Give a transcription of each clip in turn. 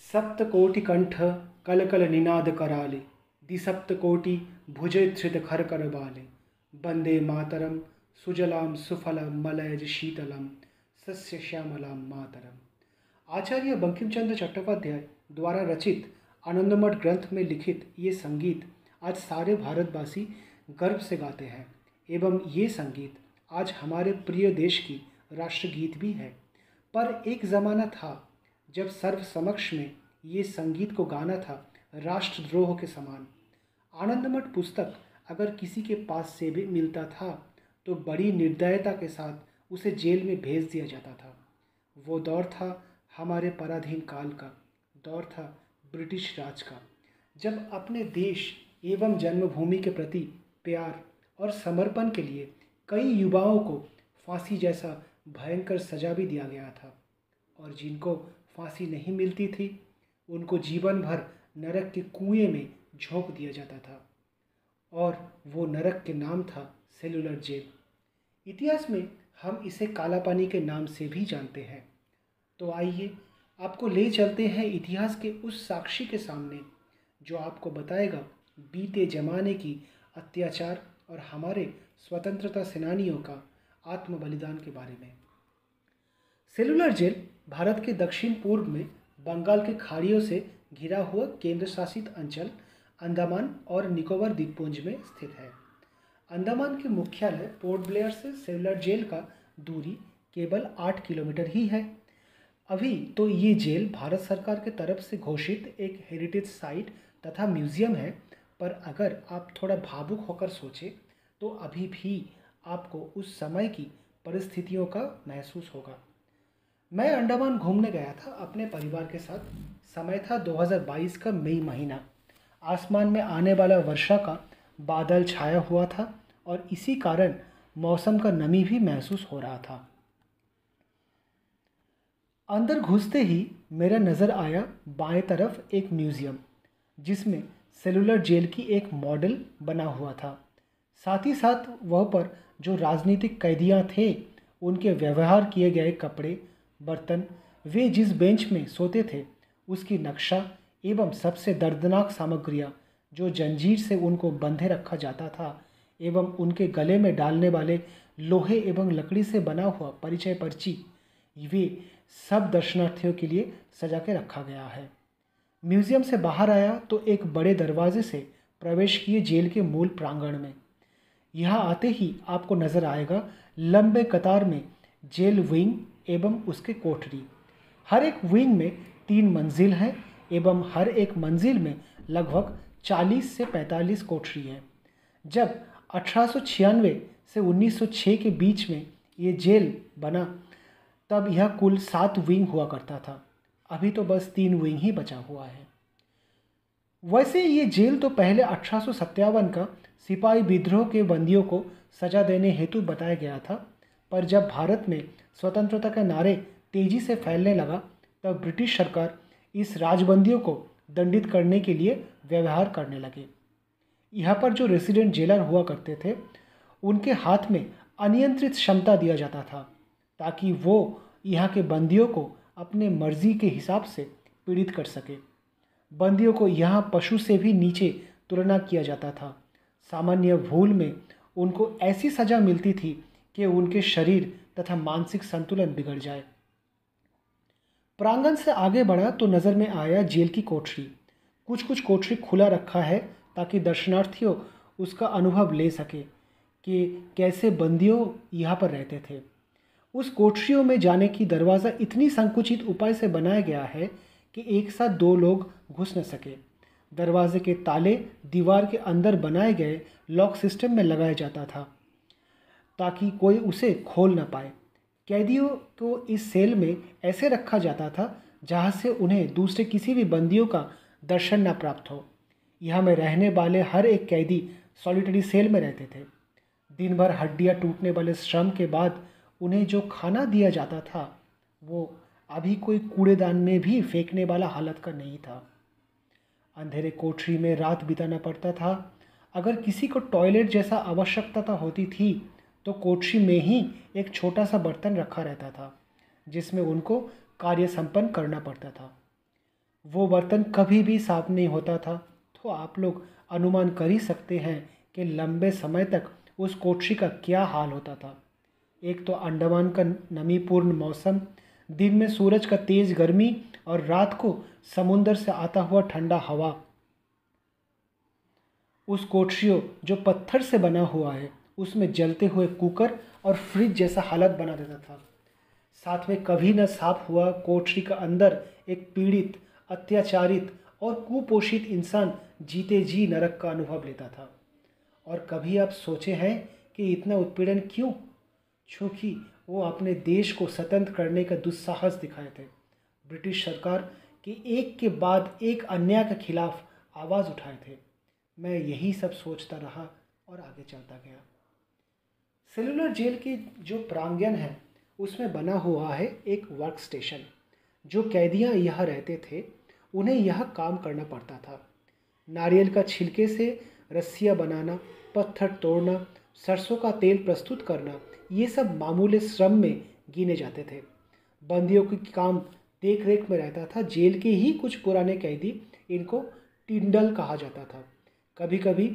सप्तकोटिकण्ठ कलकलनिनादकराले द्विसप्तकोटिभुजधृतखरकरबाले वन्दे मातरं सुजलां सुफलां मलयजशीतलां सस्यश्यामलां मातरम। आचार्य बंकिम चंद्र चट्टोपाध्याय द्वारा रचित आनंदमठ ग्रंथ में लिखित ये संगीत आज सारे भारतवासी गर्व से गाते हैं एवं ये संगीत आज हमारे प्रिय देश की राष्ट्रगीत भी है। पर एक ज़माना था जब सर्व समक्ष में ये संगीत को गाना था राष्ट्रद्रोह के समान। आनंदमठ पुस्तक अगर किसी के पास से भी मिलता था तो बड़ी निर्दयता के साथ उसे जेल में भेज दिया जाता था। वो दौर था हमारे पराधीन काल का, दौर था ब्रिटिश राज का, जब अपने देश एवं जन्मभूमि के प्रति प्यार और समर्पण के लिए कई युवाओं को फांसी जैसा भयंकर सजा भी दिया गया था और जिनको फांसी नहीं मिलती थी उनको जीवन भर नरक के कुएं में झोंक दिया जाता था और वो नरक के नाम था सेलुलर जेल। इतिहास में हम इसे काला पानी के नाम से भी जानते हैं। तो आइए आपको ले चलते हैं इतिहास के उस साक्षी के सामने जो आपको बताएगा बीते जमाने की अत्याचार और हमारे स्वतंत्रता सेनानियों का आत्म बलिदान के बारे में। सेलुलर जेल भारत के दक्षिण पूर्व में बंगाल के खाड़ियों से घिरा हुआ केंद्र शासित अंचल अंडमान और निकोबार द्वीपपुंज में स्थित है। अंडमान के मुख्यालय पोर्ट ब्लेयर से सेलुलर जेल का दूरी केवल 8 किलोमीटर ही है। अभी तो ये जेल भारत सरकार के तरफ से घोषित एक हेरिटेज साइट तथा म्यूजियम है, पर अगर आप थोड़ा भावुक होकर सोचें तो अभी भी आपको उस समय की परिस्थितियों का महसूस होगा। मैं अंडमान घूमने गया था अपने परिवार के साथ। समय था 2022 का मई महीना। आसमान में आने वाला वर्षा का बादल छाया हुआ था और इसी कारण मौसम का नमी भी महसूस हो रहा था। अंदर घुसते ही मेरा नज़र आया बाएं तरफ एक म्यूज़ियम जिसमें सेलुलर जेल की एक मॉडल बना हुआ था। साथ ही साथ वह पर जो राजनीतिक कैदियां थे उनके व्यवहार किए गए कपड़े, बर्तन, वे जिस बेंच में सोते थे उसकी नक्शा एवं सबसे दर्दनाक सामग्रियाँ जो जंजीर से उनको बंधे रखा जाता था एवं उनके गले में डालने वाले लोहे एवं लकड़ी से बना हुआ परिचय पर्ची, वे सब दर्शनार्थियों के लिए सजा के रखा गया है। म्यूज़ियम से बाहर आया तो एक बड़े दरवाजे से प्रवेश किए जेल के मूल प्रांगण में। यहाँ आते ही आपको नज़र आएगा लंबे कतार में जेल विंग एवं उसके कोठरी। हर एक विंग में 3 मंजिल हैं एवं हर एक मंजिल में लगभग 40 से 45 कोठरी हैं। जब 1896 से 1906 के बीच में ये जेल बना तब यह कुल 7 विंग हुआ करता था। अभी तो बस 3 विंग ही बचा हुआ है। वैसे ये जेल तो पहले 1857 का सिपाही विद्रोह के बंदियों को सजा देने हेतु बताया गया था, पर जब भारत में स्वतंत्रता के नारे तेजी से फैलने लगा तब ब्रिटिश सरकार इस राजबंदियों को दंडित करने के लिए व्यवहार करने लगे। यहाँ पर जो रेसिडेंट जेलर हुआ करते थे उनके हाथ में अनियंत्रित क्षमता दिया जाता था ताकि वो यहाँ के बंदियों को अपने मर्जी के हिसाब से पीड़ित कर सके। बंदियों को यहाँ पशु से भी नीचे तुलना किया जाता था। सामान्य भूल में उनको ऐसी सज़ा मिलती थी कि उनके शरीर तथा मानसिक संतुलन बिगड़ जाए। प्रांगण से आगे बढ़ा तो नज़र में आया जेल की कोठरी। कुछ कोठरी खुला रखा है ताकि दर्शनार्थियों उसका अनुभव ले सके कि कैसे बंदियों यहाँ पर रहते थे। उस कोठरियों में जाने की दरवाज़ा इतनी संकुचित उपाय से बनाया गया है कि एक साथ 2 लोग घुस न सके। दरवाजे के ताले दीवार के अंदर बनाए गए लॉक सिस्टम में लगाया जाता था ताकि कोई उसे खोल न पाए। कैदियों को इस सेल में ऐसे रखा जाता था जहाँ से उन्हें दूसरे किसी भी बंदियों का दर्शन न प्राप्त हो। यहाँ में रहने वाले हर एक कैदी सॉलिटरी सेल में रहते थे। दिन भर हड्डियाँ टूटने वाले श्रम के बाद उन्हें जो खाना दिया जाता था वो अभी कोई कूड़ेदान में भी फेंकने वाला हालत का नहीं था। अंधेरे कोठरी में रात बिताना पड़ता था। अगर किसी को टॉयलेट जैसा आवश्यकता होती थी तो कोठरी में ही एक छोटा सा बर्तन रखा रहता था जिसमें उनको कार्य संपन्न करना पड़ता था। वो बर्तन कभी भी साफ नहीं होता था, तो आप लोग अनुमान कर ही सकते हैं कि लंबे समय तक उस कोठरी का क्या हाल होता था। एक तो अंडमान का नमीपूर्ण मौसम, दिन में सूरज का तेज गर्मी और रात को समुंदर से आता हुआ ठंडा हवा उस कोठरियों जो पत्थर से बना हुआ है उसमें जलते हुए कुकर और फ्रिज जैसा हालत बना देता था। साथ में कभी न साफ हुआ कोठरी का अंदर एक पीड़ित, अत्याचारित और कुपोषित इंसान जीते जी नरक का अनुभव लेता था। और कभी आप सोचे हैं कि इतना उत्पीड़न क्यों? क्योंकि वो अपने देश को स्वतंत्र करने का दुस्साहस दिखाए थे। ब्रिटिश सरकार के एक के बाद एक अन्याय के खिलाफ आवाज़ उठाए थे। मैं यही सब सोचता रहा और आगे चलता गया। सेलुलर जेल की जो प्रांगण है उसमें बना हुआ है एक वर्क स्टेशन। जो कैदियां यहाँ रहते थे उन्हें यह काम करना पड़ता था। नारियल का छिलके से रस्सियाँ बनाना, पत्थर तोड़ना, सरसों का तेल प्रस्तुत करना, ये सब मामूली श्रम में गिने जाते थे। बंदियों की काम देख रेख में रहता था जेल के ही कुछ पुराने कैदी। इनको टिंडल कहा जाता था। कभी कभी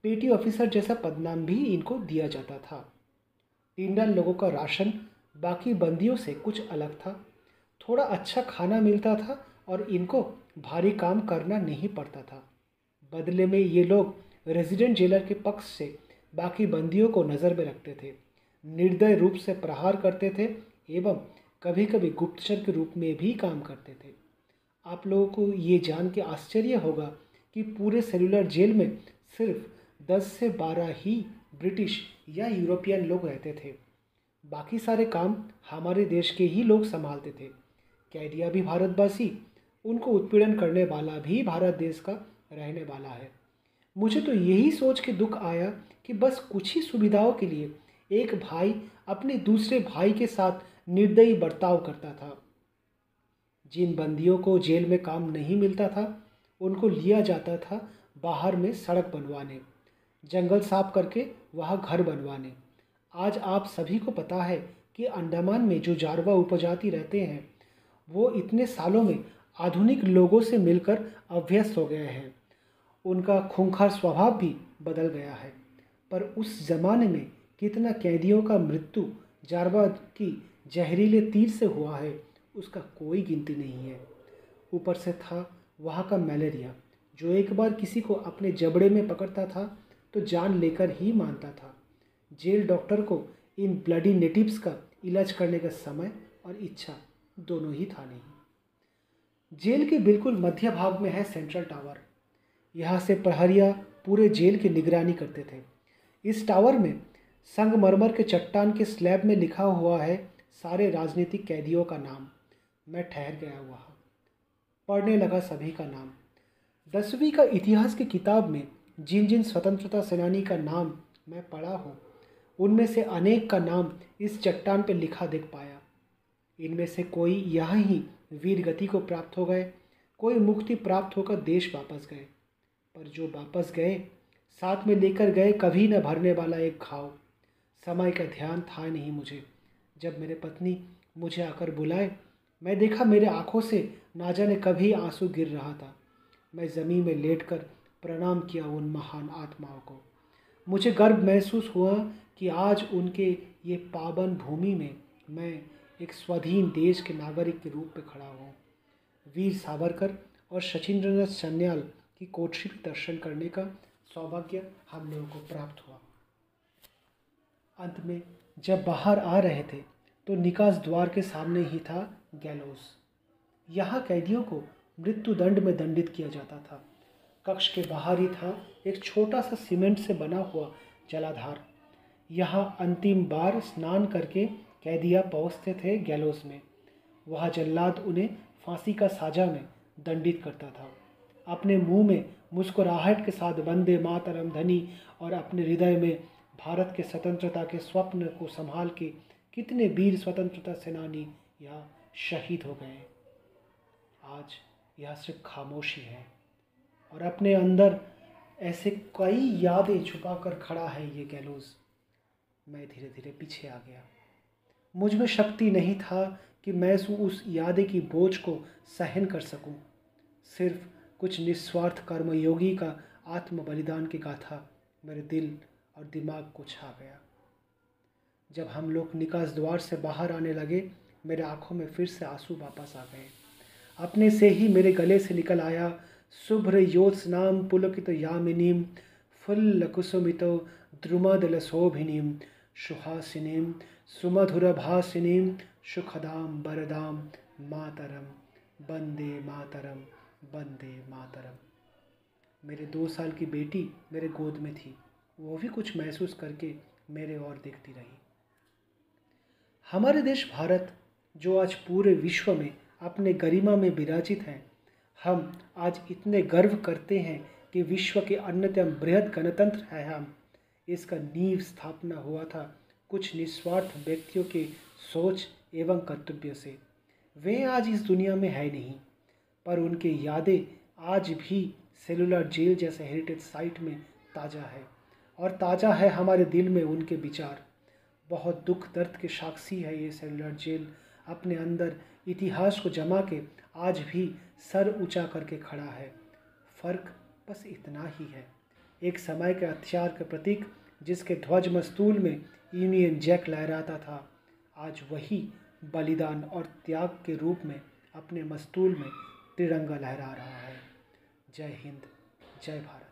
पेटी ऑफिसर जैसा पदनाम भी इनको दिया जाता था। टिंडल लोगों का राशन बाकी बंदियों से कुछ अलग था। थोड़ा अच्छा खाना मिलता था और इनको भारी काम करना नहीं पड़ता था। बदले में ये लोग रेजिडेंट जेलर के पक्ष से बाकी बंदियों को नज़र में रखते थे, निर्दय रूप से प्रहार करते थे एवं कभी कभी गुप्तचर के रूप में भी काम करते थे। आप लोगों को ये जान के आश्चर्य होगा कि पूरे सेलुलर जेल में सिर्फ 10 से 12 ही ब्रिटिश या यूरोपियन लोग रहते थे। बाकी सारे काम हमारे देश के ही लोग संभालते थे। कैदिया भी भारतवासी, उनको उत्पीड़न करने वाला भी भारत देश का रहने वाला है। मुझे तो यही सोच के दुख आया कि बस कुछ ही सुविधाओं के लिए एक भाई अपने दूसरे भाई के साथ निर्दयी बर्ताव करता था। जिन बंदियों को जेल में काम नहीं मिलता था उनको लिया जाता था बाहर में सड़क बनवाने, जंगल साफ करके वहाँ घर बनवाने। आज आप सभी को पता है कि अंडमान में जो जारवा उपजाति रहते हैं वो इतने सालों में आधुनिक लोगों से मिलकर अभ्यस्त हो गए हैं। उनका खूंखार स्वभाव भी बदल गया है। पर उस जमाने में कितना कैदियों का मृत्यु जारवा की जहरीले तीर से हुआ है उसका कोई गिनती नहीं है। ऊपर से था वहाँ का मलेरिया जो एक बार किसी को अपने जबड़े में पकड़ता था तो जान लेकर ही मानता था। जेल डॉक्टर को इन ब्लडी नेटिव्स का इलाज करने का समय और इच्छा दोनों ही था नहीं। जेल के बिल्कुल मध्य भाग में है सेंट्रल टावर। यहाँ से प्रहरिया पूरे जेल की निगरानी करते थे। इस टावर में संगमरमर के चट्टान के स्लैब में लिखा हुआ है सारे राजनीतिक कैदियों का नाम। मैं ठहर गया वहाँ, पढ़ने लगा सभी का नाम। 10वीं का इतिहास की किताब में जिन जिन स्वतंत्रता सेनानी का नाम मैं पढ़ा हूँ उनमें से अनेक का नाम इस चट्टान पर लिखा देख पाया। इनमें से कोई यहाँ ही वीर गति को प्राप्त हो गए, कोई मुक्ति प्राप्त होकर देश वापस गए। पर जो वापस गए साथ में लेकर गए कभी न भरने वाला एक घाव। समय का ध्यान था नहीं मुझे। जब मेरे पत्नी मुझे आकर बुलाए मैं देखा मेरे आंखों से ना जाने कभी आंसू गिर रहा था। मैं ज़मीन में लेटकर प्रणाम किया उन महान आत्माओं को। मुझे गर्व महसूस हुआ कि आज उनके ये पावन भूमि में मैं एक स्वाधीन देश के नागरिक के रूप में खड़ा हूँ। वीर सावरकर और सचिंद्रनाथ सन्याल की कोठरी भी दर्शन करने का सौभाग्य हम लोगों को प्राप्त हुआ। अंत में जब बाहर आ रहे थे तो निकास द्वार के सामने ही था गैलोस। यहाँ कैदियों को मृत्यु दंड में दंडित किया जाता था। कक्ष के बाहर ही था एक छोटा सा सीमेंट से बना हुआ जलाधार। यहाँ अंतिम बार स्नान करके कैदिया पहुँचते थे गैलोस में। वहाँ जल्लाद उन्हें फांसी का साजा में दंडित करता था। अपने मुंह में मुस्कुराहट के साथ वंदे मातरम ध्वनि और अपने हृदय में भारत के स्वतंत्रता के स्वप्न को संभाल के कितने वीर स्वतंत्रता सेनानी यहाँ शहीद हो गए। आज यह सिर्फ खामोशी है और अपने अंदर ऐसे कई यादें छुपा कर खड़ा है ये गैलोस। मैं धीरे धीरे पीछे आ गया। मुझ में शक्ति नहीं था कि मैं उस यादें की बोझ को सहन कर सकूं। सिर्फ कुछ निस्वार्थ कर्मयोगी का आत्म बलिदान की गाथा मेरे दिल और दिमाग को छा गया। जब हम लोग निकास द्वार से बाहर आने लगे, मेरे आंखों में फिर से आंसू वापस आ गए। अपने से ही मेरे गले से निकल आया, शुभ्र योत्स्नाम पुलकित यामिनीम फुल्लकुसुमितो द्रुमदलशोभिनीम सुहासिनीम सुमधुरभासिनीम सुखदाम वरदाम मातरम वंदे मातरम वंदे मातरम। मेरे 2 साल की बेटी मेरे गोद में थी। वो भी कुछ महसूस करके मेरे ओर देखती रही। हमारे देश भारत, जो आज पूरे विश्व में अपने गरिमा में विराजित है, हम आज इतने गर्व करते हैं कि विश्व के अन्यतम बृहद गणतंत्र है हम। इसका नींव स्थापना हुआ था कुछ निस्वार्थ व्यक्तियों के सोच एवं कर्तव्य से। वे आज इस दुनिया में है नहीं, पर उनकी यादें आज भी सेलुलर जेल जैसे हेरिटेज साइट में ताज़ा है, और ताज़ा है हमारे दिल में उनके विचार। बहुत दुख दर्द के साक्षी है ये सेलुलर जेल, अपने अंदर इतिहास को जमा के आज भी सर ऊंचा करके खड़ा है। फ़र्क बस इतना ही है, एक समय के हथियार के प्रतीक जिसके ध्वज मस्तूल में यूनियन जैक लहराता था, आज वही बलिदान और त्याग के रूप में अपने मस्तूल में तिरंगा लहरा रहा है। जय हिंद, जय भारत।